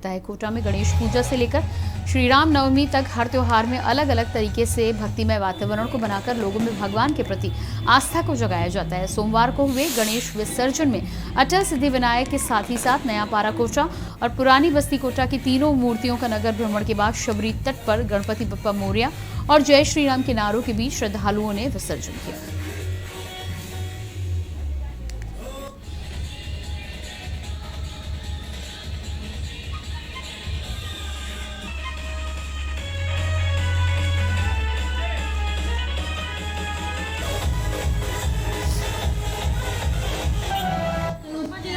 कोटा में गणेश पूजा से लेकर श्री राम नवमी तक हर त्योहार में अलग अलग तरीके से भक्तिमय वातावरण को बनाकर लोगों में भगवान के प्रति आस्था को जगाया जाता है। सोमवार को हुए गणेश विसर्जन में अटल सिद्धि विनायक के साथ ही साथ नया पारा कोटा और पुरानी बस्ती कोटा की तीनों मूर्तियों का नगर भ्रमण के बाद शबरी तट पर गणपति बप्पा मोरया और जय श्री राम के नारों के बीच श्रद्धालुओं ने विसर्जन किया।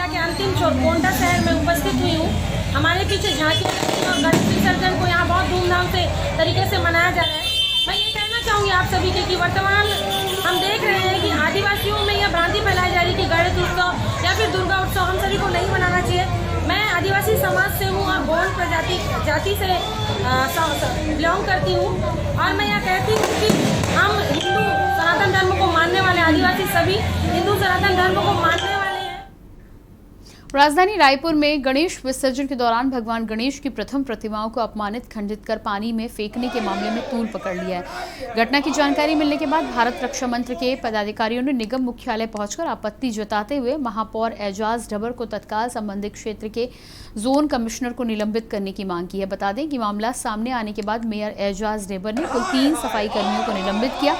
के अंतिम छोर गोंडा शहर में उपस्थित हुई हूँ। हमारे पीछे झांकी और गणेश विसर्जन को यहाँ बहुत धूमधाम से तरीके से मनाया जा रहा है। मैं ये कहना चाहूँगी आप सभी के कि वर्तमान हम देख रहे हैं कि आदिवासियों में यह भ्रांति फैलाई जा रही है कि गणेश उत्सव या फिर दुर्गा उत्सव हम सभी को नहीं मनाना चाहिए। मैं आदिवासी समाज से हूँ और गोंड जाति से बिलोंग करती हूँ और मैं यह कहती हूँ कि हम हिंदू सनातन धर्म को मानने वाले आदिवासी सभी हिंदू सनातन धर्म को मानने वाले। राजधानी रायपुर में गणेश विसर्जन के दौरान भगवान गणेश की प्रथम प्रतिमाओं को अपमानित खंडित कर पानी में फेंकने के मामले में तूल पकड़ लिया है। घटना की जानकारी मिलने के बाद भारत रक्षा मंत्र के पदाधिकारियों ने निगम मुख्यालय पहुंचकर आपत्ति जताते हुए महापौर एजाज ढबर को तत्काल संबंधित क्षेत्र के जोन कमिश्नर को निलंबित करने की मांग की है। बता दें कि मामला सामने आने के बाद मेयर एजाज ढबर ने कुल 3 सफाई कर्मियों को निलंबित किया।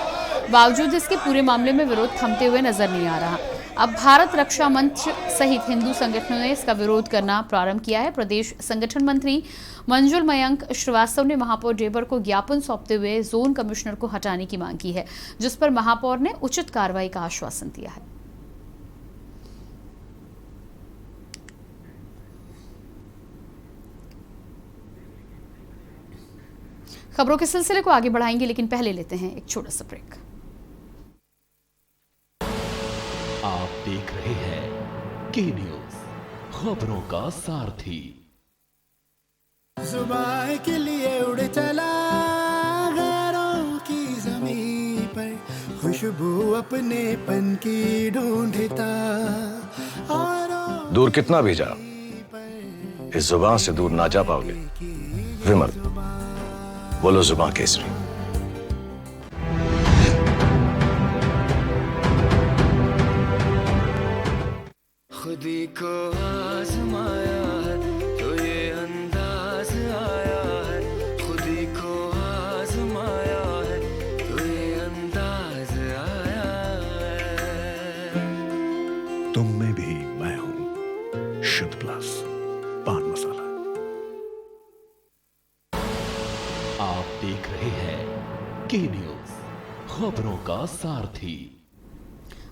बावजूद इसके पूरे मामले में विरोध थमते हुए नजर नहीं आ रहा। अब भारत रक्षा मंच सहित हिंदू संगठनों ने इसका विरोध करना प्रारंभ किया है। प्रदेश संगठन मंत्री मंजुल मयंक श्रीवास्तव ने महापौर ढेबर को ज्ञापन सौंपते हुए जोन कमिश्नर को हटाने की मांग की है, जिस पर महापौर ने उचित कार्रवाई का आश्वासन दिया है। खबरों के सिलसिले को आगे बढ़ाएंगे, लेकिन पहले लेते हैं एक छोटा सा ब्रेक। आप देख रहे हैं के न्यूज, खबरों का सारथी। सुबह के लिए उड़ चला गैरों की ज़मीं पर, खुशबू अपने पन की ढूंढता। दूर कितना भी जा, इस जुबान से दूर ना जा पाओगे। विमल, बोलो जुबान केसरी। खुदी को आजमाया है तो ये अंदाज आया है, खुदी को आजमाया है तो ये अंदाज आया है। तुम में भी मैं हूं, शुद्ध प्लस पान मसाला। आप देख रहे हैं के न्यूज, खबरों का सारथी।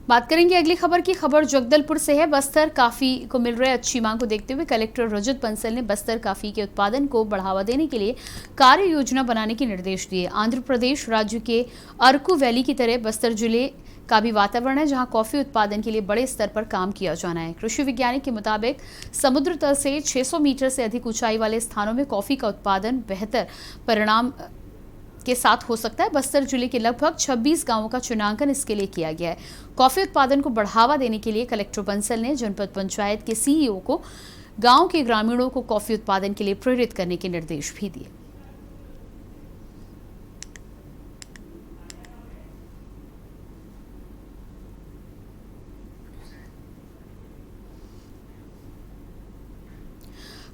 बात करेंगे अगली खबर की। खबर जगदलपुर से है। बस्तर काफी को मिल रहे अच्छी मांग को देखते हुए कलेक्टर रजत बंसल ने बस्तर काफी के उत्पादन को बढ़ावा देने के लिए कार्य योजना बनाने के निर्देश दिए। आंध्र प्रदेश राज्य के अरकू वैली की तरह बस्तर जिले का भी वातावरण है, जहां कॉफी उत्पादन के लिए बड़े स्तर पर काम किया जाना है। कृषि वैज्ञानिक के मुताबिक समुद्र तल से 600 मीटर से अधिक ऊंचाई वाले स्थानों में कॉफी का उत्पादन बेहतर परिणाम के साथ हो सकता है। बस्तर जिले के लगभग 26 गांवों का चुनांकन इसके लिए किया गया है। कॉफी उत्पादन को बढ़ावा देने के लिए कलेक्टर बंसल ने जनपद पंचायत के सीईओ को गांव के ग्रामीणों को कॉफी उत्पादन के लिए प्रेरित करने के निर्देश भी दिए।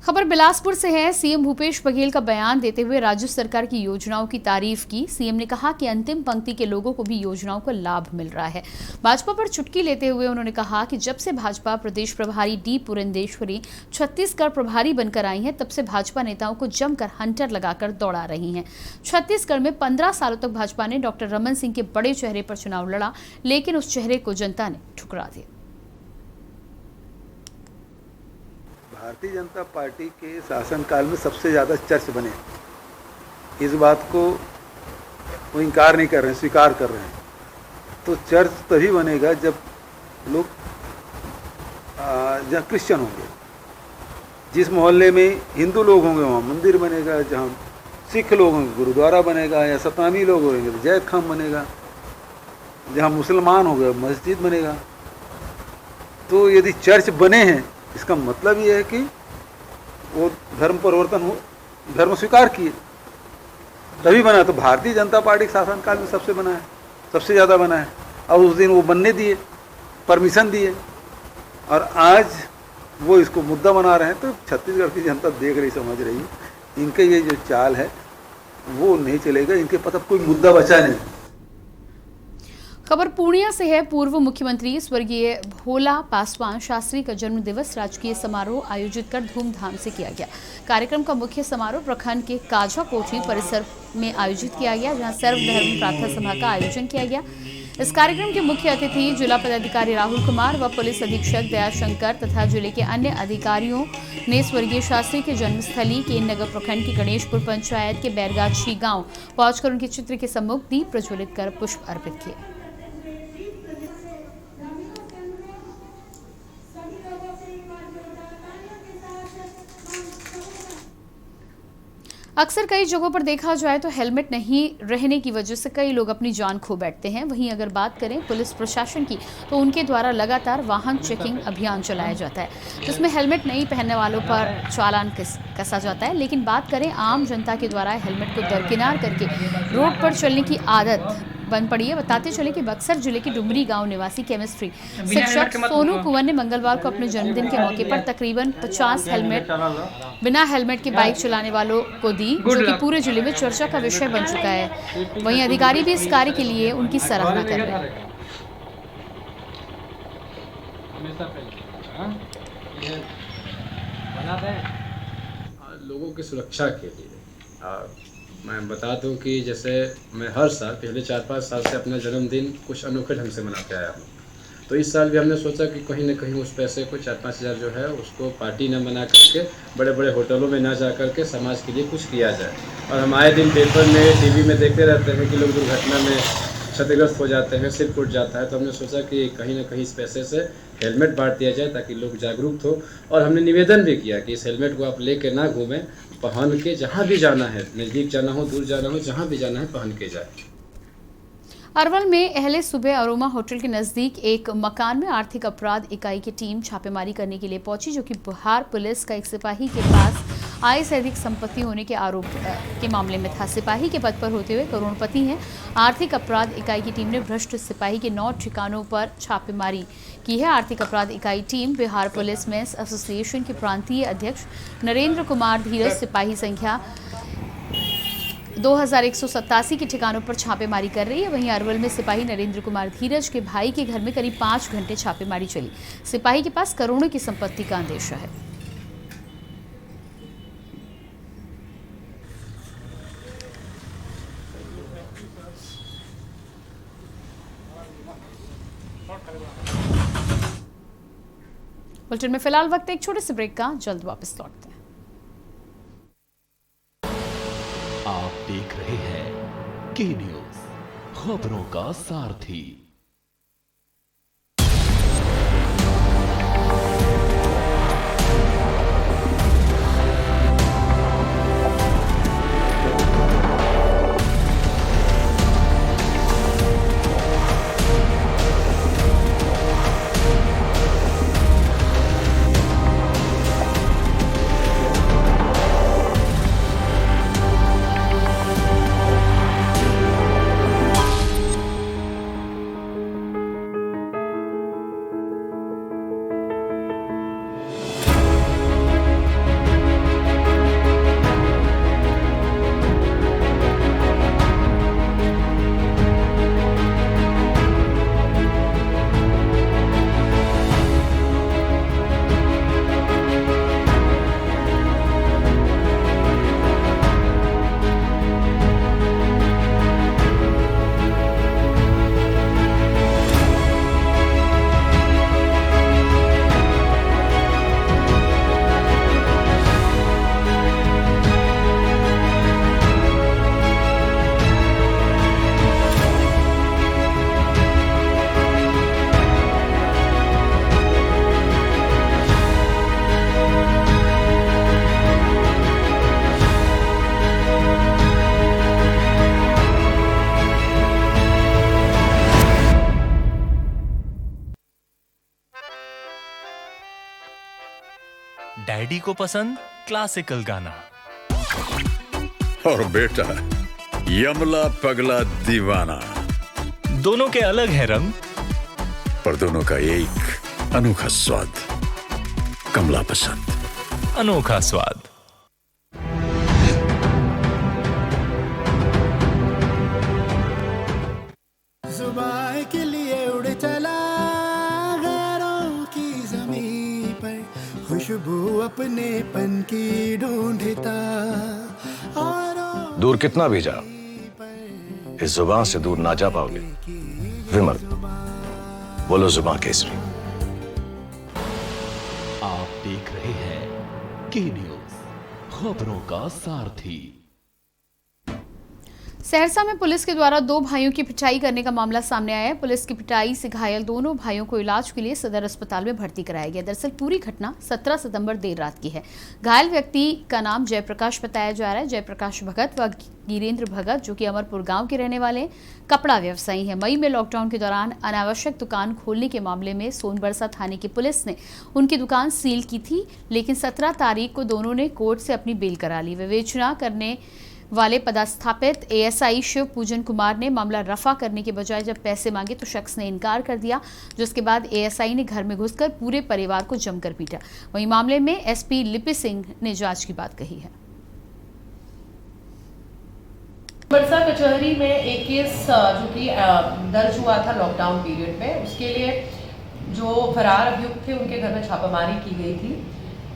खबर बिलासपुर से है। सीएम भूपेश बघेल का बयान देते हुए राज्य सरकार की योजनाओं की तारीफ की। सीएम ने कहा कि अंतिम पंक्ति के लोगों को भी योजनाओं का लाभ मिल रहा है। भाजपा पर चुटकी लेते हुए उन्होंने कहा कि जब से भाजपा प्रदेश प्रभारी डी पुरंदेश्वरी छत्तीसगढ़ प्रभारी बनकर आई हैं, तब से भाजपा नेताओं को जमकर हंटर लगाकर दौड़ा रही हैं। छत्तीसगढ़ में 15 सालों तक भाजपा ने डॉक्टर रमन सिंह के बड़े चेहरे पर चुनाव लड़ा, लेकिन उस चेहरे को जनता ने ठुकरा दिया। भारतीय जनता पार्टी के शासनकाल में सबसे ज़्यादा चर्च बने, इस बात को वो इनकार नहीं कर रहे हैं, स्वीकार कर रहे हैं। तो चर्च तभी बनेगा जब लोग जहाँ क्रिश्चियन होंगे, जिस मोहल्ले में हिंदू लोग होंगे वहाँ मंदिर बनेगा, जहाँ सिख लोग होंगे गुरुद्वारा बनेगा, या सतनामी लोग होंगे तो जय खाम बनेगा, जहाँ मुसलमान होंगे मस्जिद बनेगा। तो यदि चर्च बने हैं इसका मतलब ये है कि वो धर्म परिवर्तन हो, धर्म स्वीकार किए तभी बना। तो भारतीय जनता पार्टी के शासनकाल में सबसे बना है, सबसे ज़्यादा बना है। और उस दिन वो बनने दिए, परमिशन दिए, और आज वो इसको मुद्दा बना रहे हैं। तो छत्तीसगढ़ की जनता देख रही, समझ रही है। इनके ये जो चाल है वो नहीं चलेगा, इनके पास अब कोई मुद्दा बचा नहीं। खबर पूर्णिया से है। पूर्व मुख्यमंत्री स्वर्गीय भोला पासवान शास्त्री का जन्म दिवस राजकीय समारोह आयोजित कर धूमधाम से किया गया। कार्यक्रम का मुख्य समारोह प्रखंड के काझा कोठी परिसर में आयोजित किया गया, जहां सर्वधर्म प्रार्थना सभा का आयोजन किया गया। इस कार्यक्रम के मुख्य अतिथि जिला पदाधिकारी राहुल कुमार व पुलिस अधीक्षक दयाशंकर तथा जिले के अन्य अधिकारियों ने स्वर्गीय शास्त्री के जन्मस्थली के नगर प्रखंड के गणेशपुर पंचायत के बैरगाछी गांव पहुंचकर उनके चित्र के सम्मुख दीप प्रज्वलित कर पुष्प अर्पित किए। अक्सर कई जगहों पर देखा जाए तो हेलमेट नहीं रहने की वजह से कई लोग अपनी जान खो बैठते हैं। वहीं अगर बात करें पुलिस प्रशासन की तो उनके द्वारा लगातार वाहन चेकिंग अभियान चलाया जाता है, जिसमें हेलमेट नहीं पहनने वालों पर चालान कसा जाता है। लेकिन बात करें आम जनता के द्वारा हेलमेट को दरकिनार करके रोड पर चलने की आदत बन पड़ी है। बताते चले कि बक्सर जिले के डुमरी गांव निवासी केमिस्ट्री शिक्षक सोनू कुंवर ने मंगलवार को अपने जन्मदिन के मौके पर तकरीबन 50 हेलमेट बिना हेलमेट के बाइक चलाने वालों को दी, जो कि पूरे जिले में चर्चा का विषय बन चुका है। वहीं अधिकारी भी इस कार्य के लिए उनकी सराहना कर रहे हैं। लोगों की सुरक्षा के लिए मैं बता दूं कि जैसे मैं हर साल पिछले 4-5 साल से अपना जन्मदिन कुछ अनोखे ढंग से मनाते आया हूँ। तो इस साल भी हमने सोचा कि कहीं न कहीं उस पैसे को 4-5 हज़ार जो है उसको पार्टी न बना करके बड़े बड़े होटलों में ना जा करके समाज के लिए कुछ किया जाए। और हम आए दिन पेपर में, टीवी में देखते रहते हैं कि लोग दुर्घटना में क्षतिग्रस्त हो जाते हैं, सिर फूट जाता है। तो हमने सोचा कि कहीं न कहीं इस पैसे से हेलमेट बांट दिया जाए ताकि लोग जागरूक हो। और हमने निवेदन भी किया कि इस हेलमेट को आप लेके ना घूमें, पहन के जहाँ भी जाना है, नज़दीक जाना हो, दूर जाना हो, जहाँ भी जाना है पहन के जाए। अरवल में अहले सुबह अरोमा होटल के नजदीक एक मकान में आर्थिक अपराध इकाई की टीम छापेमारी करने के लिए पहुंची, जो कि बिहार पुलिस का एक सिपाही के पास आय से अधिक संपत्ति होने के आरोप के मामले में था। सिपाही के पद पर होते हुए करोड़पति हैं। आर्थिक अपराध इकाई की टीम ने भ्रष्ट सिपाही के 9 ठिकानों पर छापेमारी की है। आर्थिक अपराध इकाई team Bihar police men's association के प्रांतीय अध्यक्ष नरेंद्र कुमार धीरज सिपाही संख्या 2187 के ठिकानों पर छापेमारी कर रही है। वहीं अरवल में सिपाही नरेंद्र कुमार धीरज के भाई के घर में करीब 5 घंटे छापेमारी चली। सिपाही के पास करोड़ों की संपत्ति का अंदेशा है। बुलेटिन में फिलहाल वक्त एक छोटे से ब्रेक का, जल्द वापस लौटते हैं। आप देख रहे हैं के न्यूज, खबरों का सारथी। डैडी को पसंद क्लासिकल गाना। और बेटा यमला पगला दीवाना। दोनों के अलग हैं रंग, पर दोनों का एक अनोखा स्वाद। कमला पसंद, अनोखा स्वाद। जुबान के लिए उड़ चला गैरों की ज़मीं पर, खुशबू अपने पन की ढूंढता। और दूर कितना भी जा, इस जुबान से दूर ना जा पाओगे। विमल, बोलो जुबान केसरी। आप देख रहे हैं के न्यूज, खबरों का सारथी। सहरसा में पुलिस के द्वारा 2 भाइयों की पिटाई करने का मामला सामने आया है। पुलिस की पिटाई से घायल दोनों भाइयों को इलाज के लिए सदर अस्पताल में भर्ती कराया गया। दरअसल पूरी घटना 17 सितंबर देर रात की है। घायल व्यक्ति का नाम जयप्रकाश बताया जा रहा है। जयप्रकाश भगत व गिरेंद्र भगत, जो कि अमरपुर गांव के रहने वाले कपड़ा व्यवसायी हैं। मई में लॉकडाउन के दौरान अनावश्यक दुकान खोलने के मामले में सोनबरसा थाने की पुलिस ने उनकी दुकान सील की थी, लेकिन 17 तारीख को दोनों ने कोर्ट से अपनी बेल करा ली। विवेचना करने वाले पदस्थापित एएसआई शिव पूजन कुमार ने मामला रफा करने के बजाय जब पैसे मांगे तो शख्स ने इनकार कर दिया, जिसके बाद एएसआई ने घर में घुसकर पूरे परिवार को जमकर पीटा। वहीं मामले में एसपी लिपि सिंह ने जांच की बात कही है। बरसा कचहरी में एक केस जो कि दर्ज हुआ था लॉकडाउन पीरियड में, उसके लिए जो फरार अभियुक्त थे उनके घर में छापामारी की गई थी,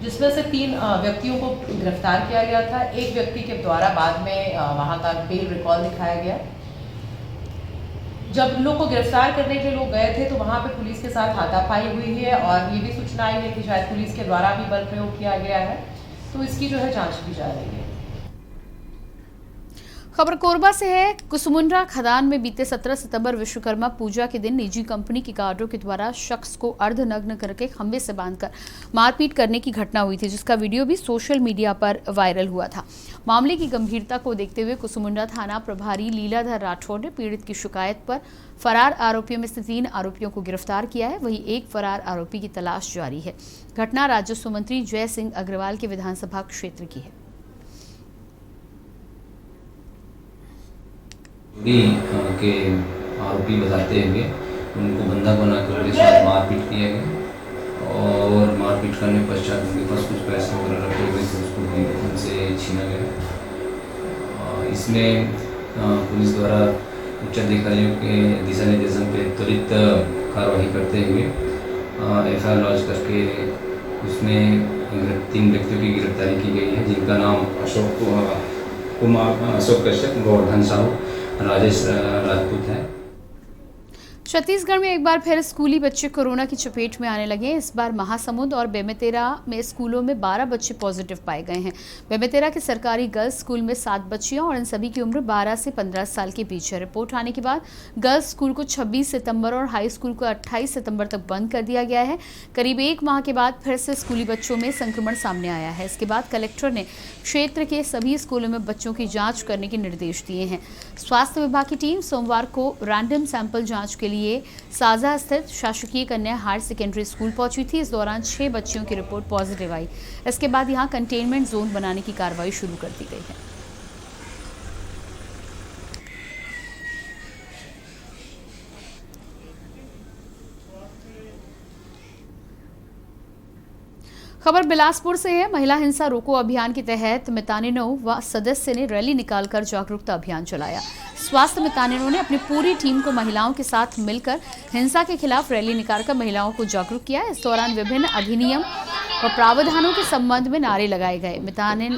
जिसमें से 3 व्यक्तियों को गिरफ्तार किया गया था। एक व्यक्ति के द्वारा बाद में वहां का बेल रिकॉल दिखाया गया। जब लोग को गिरफ्तार करने के लोग गए थे तो वहां पे पुलिस के साथ हाथापाई हुई है और ये भी सूचना आई है कि शायद पुलिस के द्वारा भी बल प्रयोग किया गया है, तो इसकी जो है जांच की जा रही है। खबर कोरबा से है। कुसमुंडा खदान में बीते 17 सितंबर विश्वकर्मा पूजा के दिन निजी कंपनी के गार्डों के द्वारा शख्स को अर्धनग्न करके खंबे से बांधकर मारपीट करने की घटना हुई थी, जिसका वीडियो भी सोशल मीडिया पर वायरल हुआ था। मामले की गंभीरता को देखते हुए कुसमुंडा थाना प्रभारी लीलाधर राठौर ने पीड़ित की शिकायत पर फरार आरोपियों में से 3 आरोपियों को गिरफ्तार किया है। वहीं एक फरार आरोपी की तलाश जारी है। घटना राजस्व मंत्री जय सिंह अग्रवाल के विधानसभा क्षेत्र की है। के आरोपी बताते हुए उनको बंधा बनाकर उनके साथ मारपीट किया गया और मारपीट करने पश्चात उनके पास कुछ पैसे वगैरह रखे हुए थे, उसको भी उनसे छीना गया। इसमें पुलिस द्वारा उच्च अधिकारियों के दिशा निर्देशन पे त्वरित कार्रवाई करते हुए एफआईआर लॉन्च करके उसमें 3 व्यक्तियों की गिरफ्तारी की गई है, जिनका नाम अशोक कश्यप, गोवर्धन साहू, राजेश राजपूत है। छत्तीसगढ़ में एक बार फिर स्कूली बच्चे कोरोना की चपेट में आने लगे हैं। इस बार महासमुंद और बेमेतरा में स्कूलों में 12 बच्चे पॉजिटिव पाए गए हैं। बेमेतरा के सरकारी गर्ल्स स्कूल में 7 बच्चियां और इन सभी की उम्र 12 से 15 साल के बीच है। रिपोर्ट आने के बाद गर्ल्स स्कूल को 26 सितंबर और हाई स्कूल को 28 सितंबर तक बंद कर दिया गया है। करीब 1 माह के बाद फिर से स्कूली बच्चों में संक्रमण सामने आया है। इसके बाद कलेक्टर ने क्षेत्र के सभी स्कूलों में बच्चों की जाँच करने के निर्देश दिए हैं। स्वास्थ्य विभाग की टीम सोमवार को रैंडम सैंपल जाँच के लिए साजा स्थित शासकीय कन्या हायर सेकेंडरी स्कूल पहुंची थी। इस दौरान 6 बच्चियों की रिपोर्ट पॉजिटिव आई। इसके बाद यहां कंटेनमेंट जोन बनाने की कार्रवाई शुरू कर दी गई है। खबर बिलासपुर से है। महिला हिंसा रोको अभियान के तहत मितानिनों व सदस्य ने रैली निकालकर जागरूकता अभियान चलाया। स्वास्थ्य मितानिनों ने अपनी पूरी टीम को महिलाओं के साथ मिलकर हिंसा के खिलाफ रैली निकालकर महिलाओं को जागरूक किया। इस दौरान विभिन्न अधिनियम और प्रावधानों के संबंध में नारे लगाए गए। मितानिन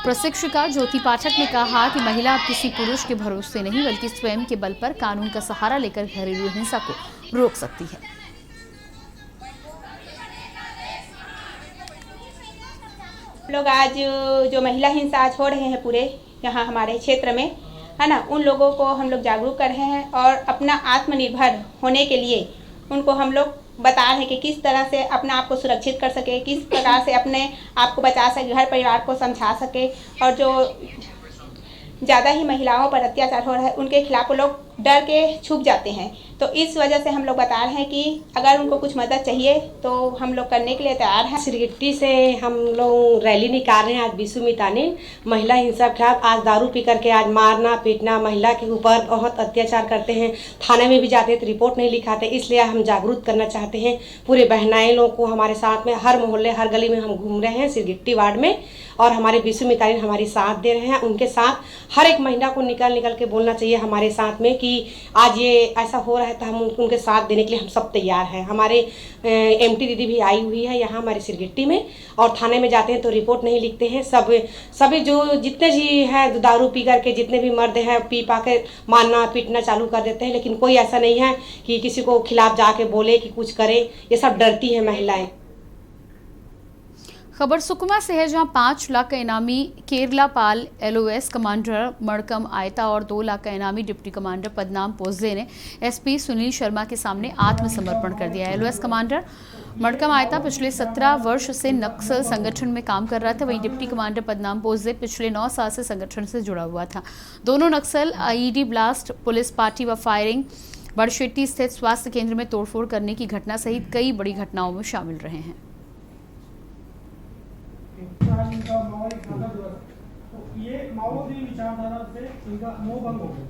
प्रशिक्षिका ज्योति पाठक ने कहा कि महिला अब किसी पुरुष के भरोसे नहीं बल्कि स्वयं के बल पर कानून का सहारा लेकर घरेलू हिंसा को रोक सकती है। लोग आज जो महिला हिंसा आज हो रहे हैं पूरे यहाँ हमारे क्षेत्र में, है ना, उन लोगों को हम लोग जागरूक कर रहे हैं और अपना आत्मनिर्भर होने के लिए उनको हम लोग बता रहे हैं कि किस तरह से अपने आप को सुरक्षित कर सके, किस प्रकार से अपने आप को बचा सके, घर परिवार को समझा सके और जो ज़्यादा ही महिलाओं पर अत्याचार हो रहा है उनके खिलाफ वो लोग डर के छुप जाते हैं। तो इस वजह से हम लोग बता रहे हैं कि अगर उनको कुछ मदद चाहिए तो हम लोग करने के लिए तैयार हैं। सिरगिट्टी से हम लोग रैली निकाल रहे हैं। आज विश्व मितानिन महिला हिंसा के खिलाफ। आज दारू पी करके आज मारना पीटना, महिला के ऊपर बहुत अत्याचार करते हैं। थाने में भी जाते हैं तो रिपोर्ट नहीं लिखाते। इसलिए हम जागरूक करना चाहते हैं पूरे बहनाएं लोग को। हमारे साथ में हर मोहल्ले हर गली में हम घूम रहे हैं सिरगिट्टी वार्ड में, और हमारे विश्व मितानिन हमारी साथ दे रहे हैं। उनके साथ हर एक महिला को निकल के बोलना चाहिए हमारे साथ में कि आज ये ऐसा हो रहा है, तो हम उनके साथ देने के लिए हम सब तैयार हैं। हमारे एमटी दीदी भी आई हुई है यहाँ हमारे सिरगिट्टी में, और थाने में जाते हैं तो रिपोर्ट नहीं लिखते हैं। सभी जो जितने भी हैं दारू पी करके जितने भी मर्द हैं पी पा के मारना पीटना चालू कर देते हैं, लेकिन कोई ऐसा नहीं है कि किसी को खिलाफ जाके बोले कि कुछ करे। ये सब डरती हैं महिलाएं। खबर सुकमा से है, जहां 5 लाख का इनामी केरला पाल LOS कमांडर मड़कम आयता और 2 लाख का इनामी डिप्टी कमांडर पदनाम पोजे ने SP सुनील शर्मा के सामने आत्मसमर्पण कर दिया। LOS कमांडर मड़कम आयता पिछले 17 वर्ष से नक्सल संगठन में काम कर रहा था। वहीं डिप्टी कमांडर पदनाम पोजे पिछले 9 साल से संगठन से जुड़ा हुआ था। दोनों नक्सल IED ब्लास्ट, पुलिस पार्टी व फायरिंग, बड़शेट्टी स्थित स्वास्थ्य केंद्र में तोड़फोड़ करने की घटना सहित कई बड़ी घटनाओं में शामिल रहे हैं। ये माओवादी विचारधारा से इनका मोह भंग हो गया।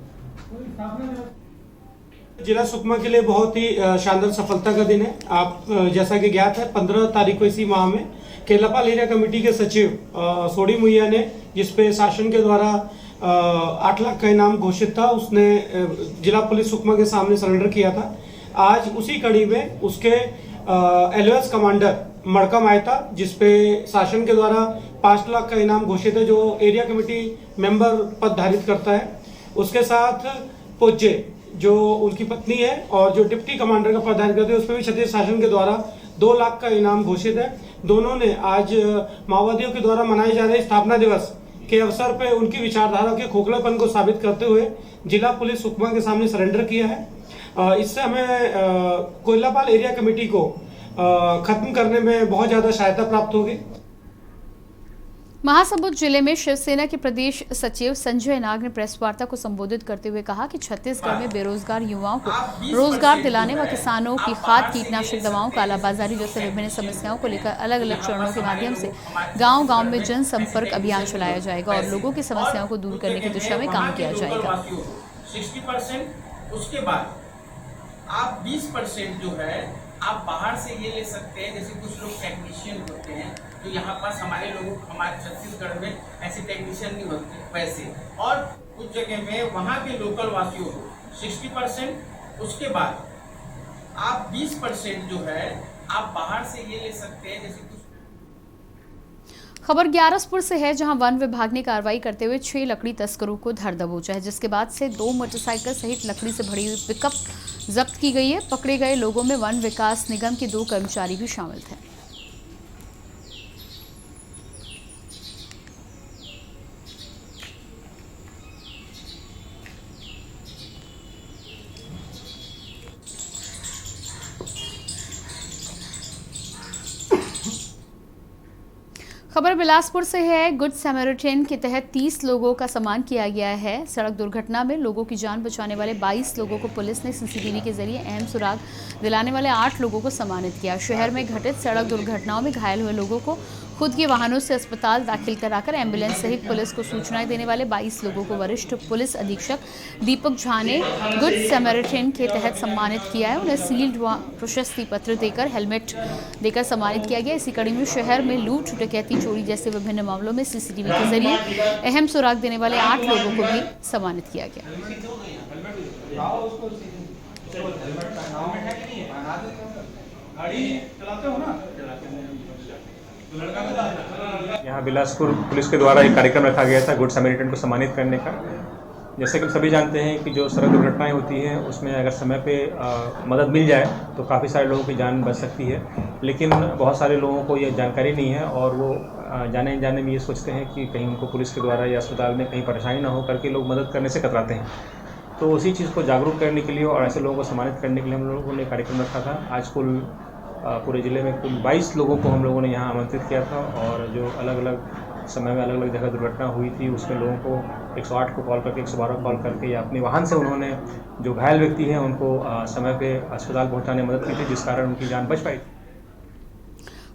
जिला सुकमा के लिए बहुत ही शानदार सफलता का दिन है। आप जैसा कि ज्ञात है 15 तारीख को इसी माह में केरलापाल एरिया कमेटी के सचिव सोडी मुइया ने, जिसपे शासन के द्वारा 8 लाख का इनाम घोषित था, उसने जिला पुलिस सुकमा के सामने सरेंडर किया था। आज उसी कड़ी में उसके LOS कमांडर मड़कम आयता, जिसपे शासन के द्वारा 5 लाख का इनाम घोषित है, जो एरिया कमेटी मेंबर पद धारित करता है। उसके साथ पोजे जो उनकी पत्नी है और जो डिप्टी कमांडर का पद धारित करते हैं, उसमें भी छत्तीसगढ़ शासन के द्वारा 2 लाख का इनाम घोषित है। दोनों ने आज माओवादियों के द्वारा मनाए जा रहे स्थापना दिवस के अवसर पर उनकी विचारधारा के खोखलापन को साबित करते हुए जिला पुलिस सुकमा के सामने सरेंडर किया है। इससे हमें केरलापाल एरिया कमेटी को खत्म करने में बहुत ज्यादा सहायता प्राप्त होगी। महासमुंद जिले में शिवसेना के प्रदेश सचिव संजय नाग ने प्रेस वार्ता को संबोधित करते हुए कहा कि छत्तीसगढ़ में बेरोजगार युवाओं को रोजगार दिलाने व किसानों की खाद कीटनाशक दवाओं कालाबाजारी जैसे विभिन्न समस्याओं को लेकर अलग अलग चरणों के माध्यम से गांव-गांव में जनसंपर्क अभियान चलाया जाएगा और लोगों की समस्याओं को दूर करने की दिशा में काम किया जाएगा। 60%, उसके बाद आप 20% जो है आप बाहर से ये ले सकते हैं। जैसे कुछ लोग टेक्नीशियन होते हैं, तो यहाँ पास हमारे छत्तीसगढ़ में ऐसे टेक्नीशियन नहीं होते पैसे, और कुछ जगह में वहाँ के लोकल वासियों को 60%, उसके बाद आप 20% जो है आप बाहर से ये ले सकते हैं। जैसे खबर ग्यारसपुर से है, जहां वन विभाग ने कार्रवाई करते हुए 6 लकड़ी तस्करों को धर दबोचा है, जिसके बाद से 2 मोटरसाइकिल सहित लकड़ी से भरी हुई पिकअप जब्त की गई है। पकड़े गए लोगों में वन विकास निगम के 2 कर्मचारी भी शामिल थे। खबर बिलासपुर से है। गुड सैमरिटन के तहत 30 लोगों का सम्मान किया गया है। सड़क दुर्घटना में लोगों की जान बचाने वाले 22 लोगों को पुलिस ने CCTV के जरिए अहम सुराग दिलाने वाले 8 लोगों को सम्मानित किया। शहर में घटित सड़क दुर्घटनाओं में घायल हुए लोगों को खुद के वाहनों से अस्पताल दाखिल कराकर एम्बुलेंस सहित पुलिस को सूचनाएं देने वाले 22 लोगों को वरिष्ठ पुलिस अधीक्षक दीपक झा ने गुड सैमरिटन के तहत सम्मानित किया है। उन्हें सील्ड व प्रशस्ति पत्र देकर हेलमेट देकर सम्मानित किया गया। इसी कड़ी में शहर में लूट, डकैती, चोरी जैसे विभिन्न मामलों में CCTV के जरिए अहम सुराग देने वाले 8 लोगों को भी सम्मानित किया गया। यहाँ बिलासपुर पुलिस के द्वारा एक कार्यक्रम रखा गया था गुड सैमरिटन को सम्मानित करने का। जैसे कि हम सभी जानते हैं कि जो सड़क दुर्घटनाएं होती हैं उसमें अगर समय पे मदद मिल जाए तो काफ़ी सारे लोगों की जान बच सकती है, लेकिन बहुत सारे लोगों को ये जानकारी नहीं है और वो जाने अनजाने में ये सोचते हैं कि कहीं उनको पुलिस के द्वारा या अस्पताल में कहीं परेशानी ना हो करके लोग मदद करने से कतराते हैं। तो उसी चीज़ को जागरूक करने के लिए और ऐसे लोगों को सम्मानित करने के लिए हम लोगों ने कार्यक्रम रखा था। आज पूरे ज़िले में कुल 22 लोगों को हम लोगों ने यहाँ आमंत्रित किया था और जो अलग अलग समय में अलग अलग जगह दुर्घटना हुई थी, उसमें लोगों को 108 को कॉल करके 112 कॉल करके या अपने वाहन से उन्होंने जो घायल व्यक्ति हैं उनको समय पे अस्पताल पहुंचाने में मदद की थी, जिस कारण उनकी जान बच पाई थी।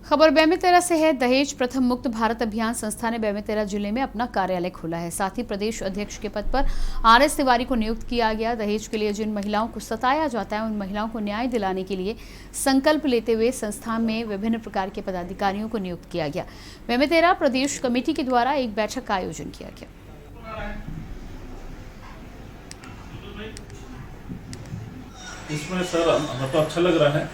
खबर बेमेतरा से है। दहेज प्रथम मुक्त भारत अभियान संस्था ने बेमेतरा जिले में अपना कार्यालय खोला है। साथ ही प्रदेश अध्यक्ष के पद पर RS तिवारी को नियुक्त किया गया। दहेज के लिए जिन महिलाओं को सताया जाता है उन महिलाओं को न्याय दिलाने के लिए संकल्प लेते हुए संस्था में विभिन्न प्रकार के पदाधिकारियों को नियुक्त किया गया। बेमेतरा प्रदेश कमेटी के द्वारा एक बैठक का आयोजन किया गया। इसमें सर हमें तो अच्छा लग रहा है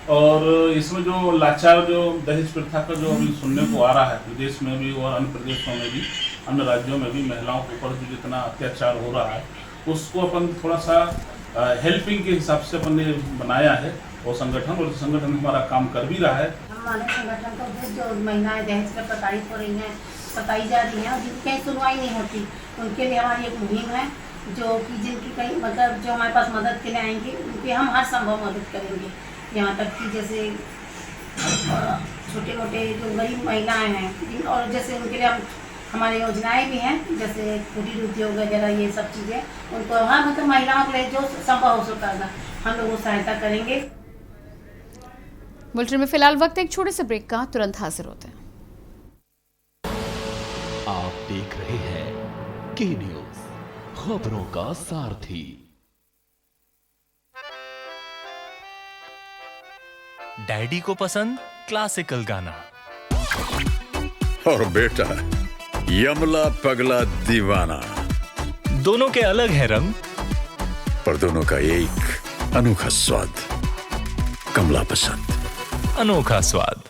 और इसमें जो लाचार जो दहेज प्रथा का जो अभी सुनने को आ रहा है विदेश में भी और अन्य प्रदेशों में भी, अन्य राज्यों में भी महिलाओं के ऊपर जो जितना अत्याचार हो रहा है उसको अपन थोड़ा सा हेल्पिंग के हिसाब से अपन ने बनाया है वो संगठन, और संगठन हमारा काम कर भी रहा है। हमारे संगठन का उद्देश्य जो महिलाएं दहेज पर प्रताड़ित हो रही हैं, सताई जा रही हैं और जिनकी कहीं सुनवाई नहीं होती, उनके लिए हमारी एक मुहिम है जो कि जिनकी कहीं मतलब जो हमारे पास मदद के लिए आएंगे उनकी हम हर संभव मदद करेंगे। यहाँ तक कि जैसे छोटे मोटे जो गरीब महिलाएं हैं और जैसे उनके लिए हमारी योजनाएं भी हैं, जैसे कुटीर उद्योग वगैरह ये सब चीज़ें उनको हर मतलब महिलाओं के लिए जो संभव हो सकता है हम लोग सहायता करेंगे। बुलेटिन में फिलहाल वक्त एक छोटे से ब्रेक का, तुरंत हाजिर होते हैं। आप देख रहे हैं के न्यूज़, खबरों का सारथी। डैडी को पसंद क्लासिकल गाना और बेटा यमला पगला दीवाना। दोनों के अलग है रंग, पर दोनों का एक अनोखा स्वाद। कमला पसंद, अनोखा स्वाद।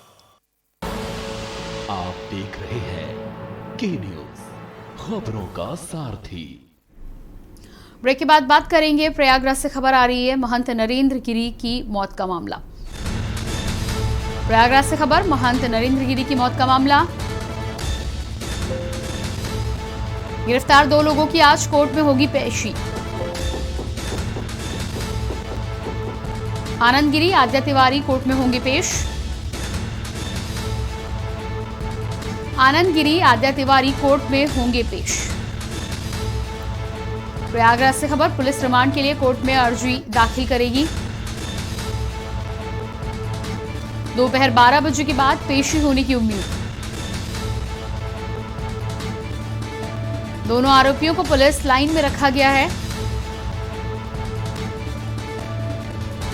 आप देख रहे हैं के न्यूज़, खबरों का सारथी। ब्रेक के बाद बात करेंगे प्रयागराज से खबर आ रही है महंत नरेंद्र गिरी की मौत का मामला। प्रयागराज से खबर, महंत नरेंद्र गिरी की मौत का मामला। गिरफ्तार 2 लोगों की आज कोर्ट में होगी पेशी। आनंद गिरी, आद्या तिवारी कोर्ट में होंगे पेश। आनंद गिरी, आद्या तिवारी कोर्ट में होंगे पेश। प्रयागराज से खबर, पुलिस रिमांड के लिए कोर्ट में अर्जी दाखिल करेगी। दोपहर 12 बजे के बाद पेशी होने की उम्मीद। दोनों आरोपियों को पुलिस लाइन में रखा गया है।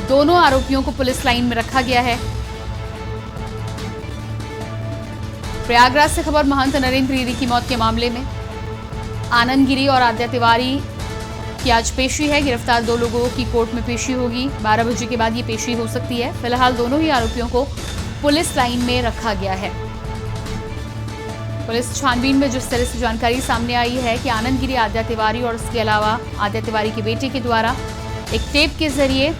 दोनों आरोपियों को पुलिस लाइन में रखा गया है। प्रयागराज से खबर, महंत नरेंद्र गिरी की मौत के मामले में आनंद गिरी और आद्या तिवारी की आज पेशी है। गिरफ्तार 2 लोगों की कोर्ट में पेशी होगी। 12 बजे के बाद ये पेशी हो सकती है। फिलहाल दोनों ही आरोपियों को पुलिस लाइन में रखा गया है। पुलिस छानबीन में जिस तरह से जानकारी सामने आई है कि आनंद गिरी, आद्या तिवारी और इसके अलावा आद्या तिवारी के बेटे के द्वारा एक टेप के जरिए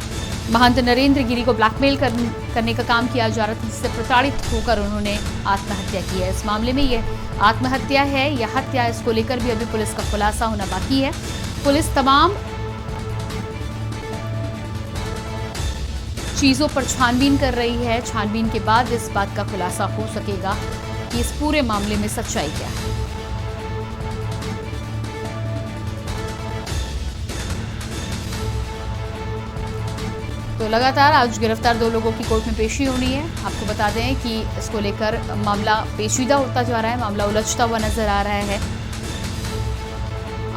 महंत नरेंद्र गिरी को ब्लैकमेल करने का काम किया जा रहा था, जिससे प्रताड़ित होकर उन्होंने आत्महत्या की है। इस मामले में यह आत्महत्या है या हत्या, इसको लेकर भी अभी पुलिस का खुलासा होना बाकी है। पुलिस तमाम चीजों पर छानबीन कर रही है। छानबीन के बाद इस बात का खुलासा हो सकेगा कि इस पूरे मामले में सच्चाई क्या है। तो लगातार आज गिरफ्तार 2 लोगों की कोर्ट में पेशी होनी है। आपको बता दें कि इसको लेकर मामला पेचीदा होता जा रहा है, मामला उलझता हुआ नजर आ रहा है।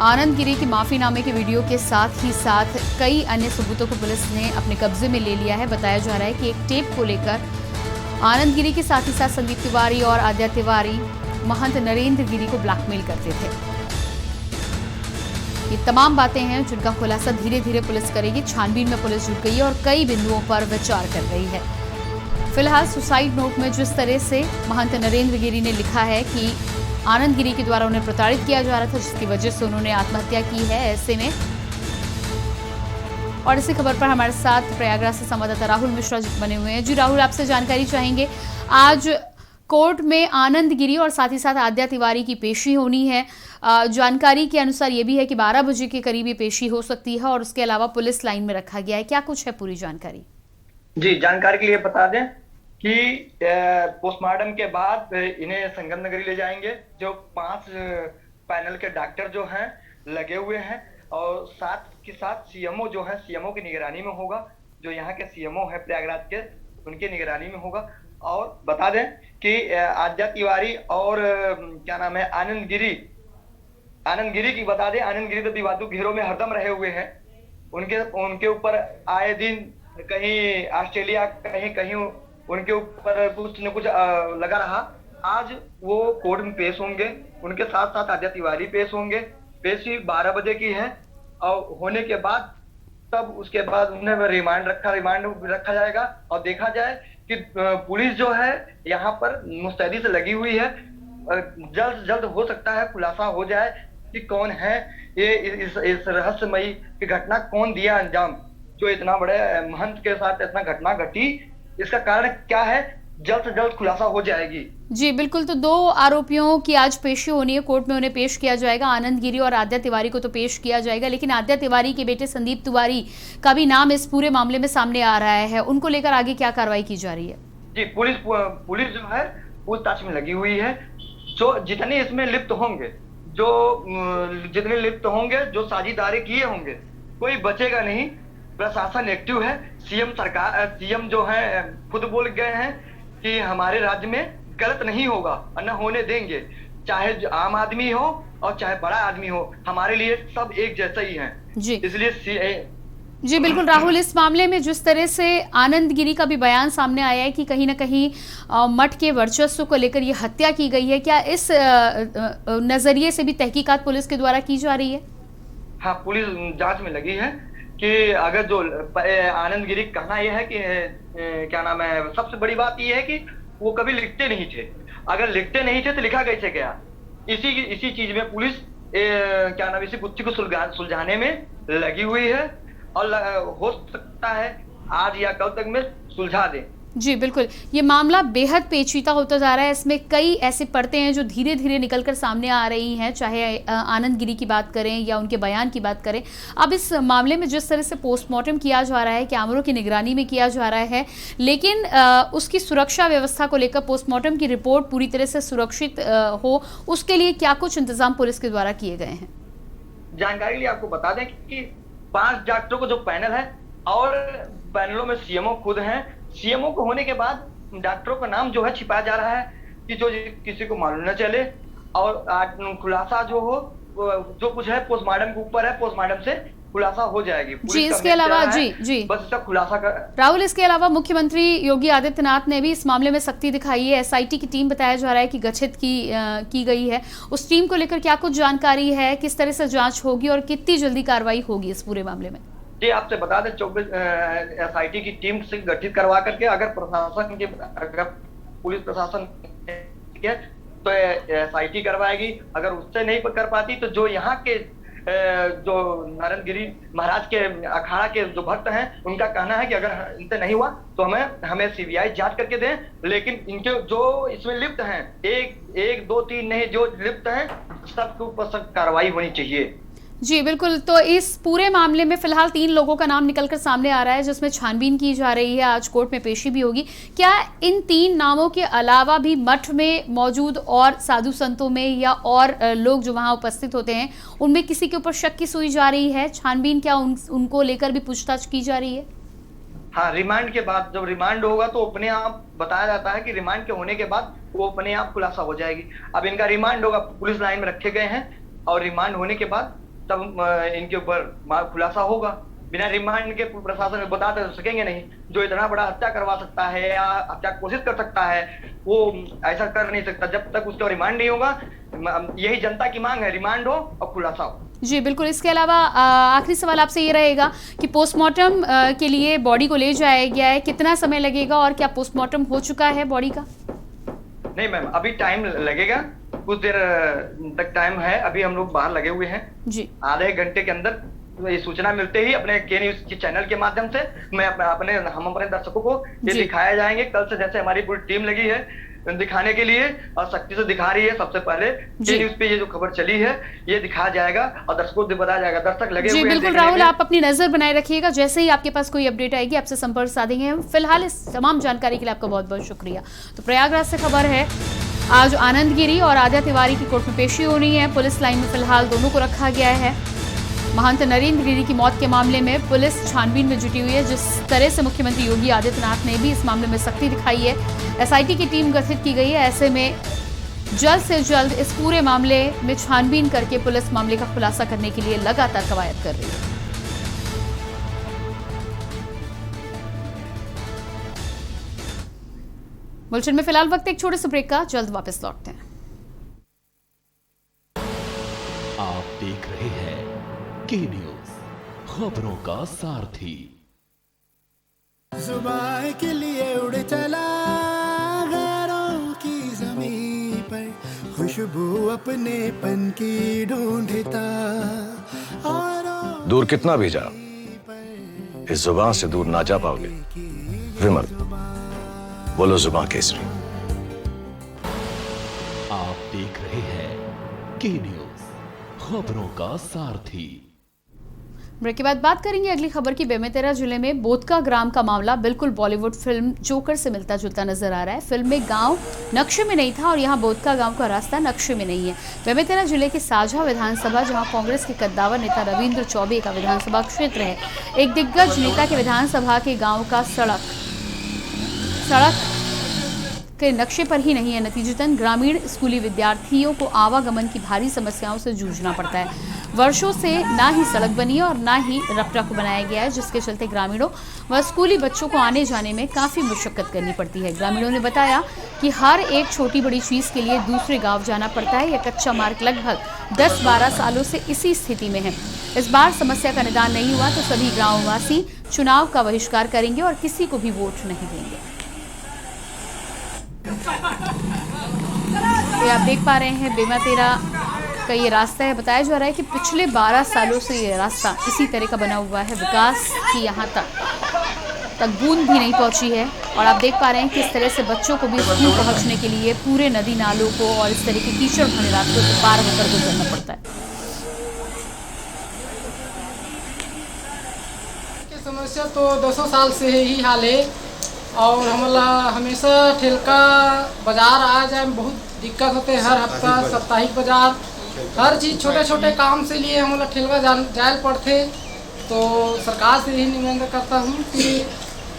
आनंद गिरी की माफीनामे के वीडियो के साथ ही साथ कई अन्य सबूतों को पुलिस ने अपने कब्जे में ले लिया है। बताया जा रहा है कि एक टेप को लेकर आनंद गिरी के साथ ही साथ संदीप तिवारी और आद्या तिवारी महंत नरेंद्र गिरी को ब्लैकमेल करते थे। ये तमाम बातें हैं जिनका खुलासा धीरे धीरे पुलिस करेगी। छानबीन में पुलिस जुट गई है और कई बिंदुओं पर विचार कर रही है। फिलहाल सुसाइड नोट में जिस तरह से महंत नरेंद्र गिरी ने लिखा है कि आनंद गिरी के द्वारा उन्हें प्रताड़ित किया जा रहा था, जिसकी वजह से उन्होंने आत्महत्या की है। ऐसे में और इसी खबर पर हमारे साथ प्रयागराज से संवाददाता राहुल मिश्रा बने हुए हैं। जी राहुल, आपसे जानकारी चाहेंगे। आज कोर्ट में आनंद गिरी और साथ ही साथ आद्या तिवारी की पेशी होनी है। जानकारी के अनुसार ये भी है कि 12 बजे के करीब ये पेशी हो सकती है और उसके अलावा पुलिस लाइन में रखा गया है। क्या कुछ है पूरी जानकारी? जी, जानकारी के लिए बता दें कि पोस्टमार्टम के बाद इन्हें संगम नगरी ले जाएंगे। जो 5 पैनल के डॉक्टर जो हैं लगे हुए हैं, और साथ के साथ सीएमओ जो है, सीएमओ की निगरानी में होगा। जो यहाँ के सीएमओ है प्रयागराज के, उनके निगरानी में होगा। और बता दें कि आद्या तिवारी और क्या नाम है आनंद गिरी की बता दें, आनंद गिरी तो विवादों घेरों में हरदम रहे हुए हैं। उनके ऊपर आए दिन कहीं ऑस्ट्रेलिया, कहीं उनके ऊपर कुछ न कुछ लगा रहा। आज वो कोर्ट में पेश होंगे, उनके साथ साथ आद्या तिवारी पेश होंगे। पेशी 12 बजे की है, और होने के बाद तब उसके बाद उन्हें रिमांड रखा जाएगा। और देखा जाए कि पुलिस जो है यहाँ पर मुस्तैदी से लगी हुई है। जल्द से जल्द हो सकता है खुलासा हो जाए कि कौन है ये इस रहस्यमयी की घटना कौन दिया अंजाम, जो इतना बड़े महंत के साथ इतना घटना घटी, इसका कारण क्या है, जल्द से जल्द खुलासा हो जाएगी। जी बिल्कुल। तो 2 आरोपियों की आज पेशी होनी है, कोर्ट में उन्हें पेश किया जाएगा। आनंद गिरी और आद्या तिवारी को तो पेश किया जाएगा, लेकिन आद्या तिवारी के बेटे संदीप तिवारी का भी नाम इस पूरे मामले में सामने आ रहा है। उनको लेकर आगे क्या कार्रवाई की जा रही है? जी पुलिस जो है पूछताछ में लगी हुई है। जो जितने इसमें लिप्त होंगे, जो साझेदारी किए होंगे, कोई बचेगा नहीं। प्रशासन एक्टिव है। सीएम जो है खुद बोल गए हैं कि हमारे राज्य में गलत नहीं होगा और न होने देंगे। चाहे आम आदमी हो और चाहे बड़ा आदमी हो, हमारे लिए सब एक जैसा ही है। जी इसलिए जी बिल्कुल राहुल, इस मामले में जिस तरह से आनंद गिरी का भी बयान सामने आया है कि कहीं ना कहीं मठ के वर्चस्व को लेकर ये हत्या की गई है, क्या इस नजरिए से भी तहकीकात पुलिस के द्वारा की जा रही है? हाँ, पुलिस जांच में लगी है कि अगर जो आनंद गिरी कहना यह है कि क्या नाम है, सबसे बड़ी बात यह है कि वो कभी लिखते नहीं थे। अगर लिखते नहीं थे तो लिखा कैसे गया? इसी चीज में पुलिस क्या नाम इसी गुत्थी को सुलझाने में लगी हुई है, और हो सकता है आज या कल तक में सुलझा दें। जी बिल्कुल, ये मामला बेहद पेचीदा होता जा रहा है। इसमें कई ऐसे परतें हैं जो धीरे धीरे निकलकर सामने आ रही हैं, चाहे आनंद गिरी की बात करें या उनके बयान की बात करें। अब इस मामले में जिस तरह से पोस्टमार्टम किया जा रहा है, कैमरों की निगरानी में किया जा रहा है, लेकिन उसकी सुरक्षा व्यवस्था को लेकर पोस्टमार्टम की रिपोर्ट पूरी तरह से सुरक्षित हो, उसके लिए क्या कुछ इंतजाम पुलिस के द्वारा किए गए हैं? जानकारी के लिए आपको बता दें कि 5 डॉक्टरों को जो पैनल है, और पैनलों में सीएमओ खुद हैं। सीएमओ को होने के बाद डॉक्टरों का नाम जो है छिपाया जा रहा है कि जो किसी को मालूम न चले, और खुलासा जो हो जो कुछ है पोस्टमार्टम के ऊपर है, पोस्टमार्टम से खुलासा हो जाएगी। जी इसके अलावा जी बस इसका खुलासा कर राहुल, इसके अलावा मुख्यमंत्री योगी आदित्यनाथ ने भी इस मामले में सख्ती दिखाई है। एसआईटी की टीम बताया जा रहा है कि गठित की गई है। उस टीम को लेकर क्या कुछ जानकारी है, किस तरह से जांच होगी और कितनी जल्दी कार्रवाई होगी इस पूरे मामले में? जी आपसे बता दें, 24 एसआईटी की टीम से गठित करवा करके अगर पुलिस प्रशासन तो एसआईटी करवाएगी। अगर उससे नहीं कर पाती तो जो यहाँ के जो नारायण गिरी महाराज के अखाड़ा के जो भक्त हैं, उनका कहना है कि अगर इनसे नहीं हुआ तो हमें सीबीआई जांच करके दें। लेकिन इनके जो इसमें लिप्त हैं, एक 2 3 नहीं, जो लिप्त हैं सबके ऊपर सख्त कार्रवाई होनी चाहिए। जी बिल्कुल। तो इस पूरे मामले में फिलहाल 3 लोगों का नाम निकलकर सामने आ रहा है, जिसमें छानबीन की जा रही है। आज कोर्ट में पेशी भी होगी। क्या इन 3 नामों के अलावा भी मठ में मौजूद और साधु संतों में या और लोग जो वहां उपस्थित होते हैं, उनमें किसी के ऊपर शक की सुई जा रही है? छानबीन क्या उनको लेकर भी पूछताछ की जा रही है? हाँ, रिमांड के बाद, जब रिमांड होगा तो अपने आप बताया जाता है कि रिमांड के होने के बाद वो अपने आप खुलासा हो जाएगी। अब इनका रिमांड होगा, पुलिस लाइन में रखे गए हैं, और रिमांड होने के बाद तब इनके ऊपर खुलासा होगा। बिना रिमांड के प्रशासन बता तो सकेंगे नहीं। जो इतना बड़ा हत्या करवा सकता है या हत्या कोशिश कर सकता है, वो ऐसा कर नहीं सकता जब तक उसका रिमांड नहीं होगा। यही जनता की मांग है, रिमांड हो और खुलासा हो। जी बिल्कुल। इसके अलावा आखिरी सवाल आपसे ये रहेगा कि पोस्टमार्टम के लिए बॉडी को ले जाया गया है, कितना समय लगेगा और क्या पोस्टमार्टम हो चुका है बॉडी का? नहीं मैम, अभी टाइम लगेगा, कुछ देर तक टाइम है। अभी हम लोग बाहर लगे हुए हैं जी। आधे घंटे के अंदर ये सूचना मिलते ही अपने के न्यूज के चैनल के माध्यम से हम अपने दर्शकों को ये दिखाया जाएंगे। कल से जैसे हमारी पूरी टीम लगी है, दिखाने के लिए और सख्ती से दिखा रही है। सबसे पहले न्यूज पे ये जो खबर चली है ये दिखाया जाएगा और दर्शकों को बताया जाएगा। दर्शक लगे हुए हैं। बिल्कुल राहुल, आप अपनी नजर बनाए रखिएगा, जैसे ही आपके पास कोई अपडेट आएगी आपसे संपर्क साधेंगे हम। फिलहाल इस तमाम जानकारी के लिए आपका बहुत बहुत शुक्रिया। तो प्रयागराज से खबर है, आज आनंद गिरी और आद्या तिवारी की कोर्ट में पेशी होनी है। पुलिस लाइन में फिलहाल दोनों को रखा गया है। महंत नरेंद्र गिरी की मौत के मामले में पुलिस छानबीन में जुटी हुई है। जिस तरह से मुख्यमंत्री योगी आदित्यनाथ ने भी इस मामले में सख्ती दिखाई है, एसआईटी की टीम गठित की गई है। ऐसे में जल्द से जल्द इस पूरे मामले में छानबीन करके पुलिस मामले का खुलासा करने के लिए लगातार कवायद कर रही है। बुलेटिन में फिलहाल वक्त एक छोटे से ब्रेक का, जल्द वापस लौटते हैं। आप देख रहे हैं के न्यूज, खबरों का सारथी। जुबान के लिए उड़ चला गैरों की ज़मीं पर, खुशबू अपने पन की ढूंढता और दूर कितना भी जा, इस जुबान से दूर ना जा पाओगे। विमल, बोलो जुबान केसरी। आप देख रहे हैं के न्यूज, खबरों का सारथी। ब्रेक के बाद बात करेंगे अगली खबर की। बेमेतरा जिले में बोदका ग्राम का मामला बिल्कुल बॉलीवुड फिल्म जोकर से मिलता जुलता नजर आ रहा है। फिल्म में गांव नक्शे में नहीं था और यहां बोदका गांव का रास्ता नक्शे में नहीं है। बेमेतरा जिले के साझा विधानसभा, जहां कांग्रेस के कद्दावर नेता रविंद्र चौबे का विधानसभा क्षेत्र है, एक दिग्गज नेता के विधानसभा के गाँव का सड़क के नक्शे पर ही नहीं है। नतीजतन ग्रामीण स्कूली विद्यार्थियों को आवागमन की भारी समस्याओं से जूझना पड़ता है। वर्षों से ना ही सड़क बनी है और ना ही रपटक बनाया गया है, जिसके चलते ग्रामीणों व स्कूली बच्चों को आने जाने में काफ़ी मुशक्कत करनी पड़ती है। ग्रामीणों ने बताया कि हर एक छोटी बड़ी चीज़ के लिए दूसरे गांव जाना पड़ता है। यह कच्चा मार्ग लगभग 10-12 सालों से इसी स्थिति में है। इस बार समस्या का निदान नहीं हुआ तो सभी गाँववासी चुनाव का बहिष्कार करेंगे और किसी को भी वोट नहीं देंगे। ये आप देख पा रहे हैं बेमेतरा का ये रास्ता है। बताया जा रहा है कि पिछले 12 सालों से ये रास्ता इसी तरह का बना हुआ है। विकास की यहाँ तक बूंद भी नहीं पहुँची है और आप देख पा रहे हैं कि इस तरह से बच्चों को भी स्कूल पहुँचने के लिए पूरे नदी नालों को और इस तरह के कीचड़ भरे रास्तों को पार होकर गुजरना पड़ता है। समस्या तो 200 साल से ही हाल है और हमारा हमेशा ठेलका बाजार आ जाए बहुत दिक्कत होते हैं। हर हफ्ता साप्ताहिक बाजार, हर चीज़ छोटे छोटे काम से लिए हमारा ठेलका जाए पड़ते। तो सरकार से यही निवेदन करता हूँ कि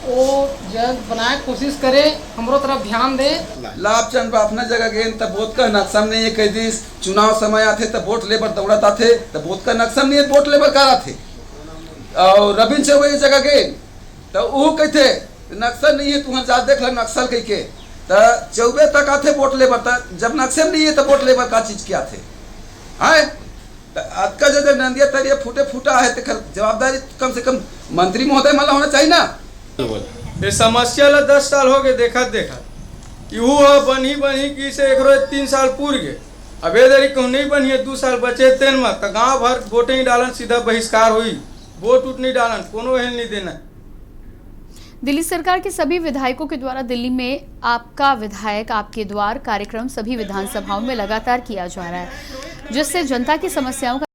वो जल्द बनाए, कोशिश करे, हमारो तरफ ध्यान दे। लाभचंद अपना जगह गए तब वोट का नक्शा नहीं है। कई दिन चुनाव समय आते तब वोट लेबर दौड़त आते तब वोट का नक्शा नहीं है, वोट लेबर करा थे। और रविंद्र चौबे जगह गए तो वो कहते नक्सल नहीं है, तुम जा देख ल नक्सल कह के चौबे तक आते वोट लेबर। जब नक्सल नहीं है तो वोट लेबर का चीज क्या थे है। आज का जो नंदिया तरिया फूटा है तो जवाबदारी कम से कम मंत्री महोदय मला होना चाहिए ना। ये समस्या ला 10 साल हो गए देखत इहू बनी की से 3 साल पूर गए। अब ये देरी कहूँ नहीं बनी है, 2 साल बचे तेन में तो गाँव भर वोटे नहीं डालन, सीधा बहिष्कार हुई, वोट उठ नहीं डालन, कोनो हेल नहीं देना। दिल्ली सरकार के सभी विधायकों के द्वारा दिल्ली में आपका विधायक आपके द्वार कार्यक्रम सभी विधानसभाओं में लगातार किया जा रहा है, जिससे जनता की समस्याओं का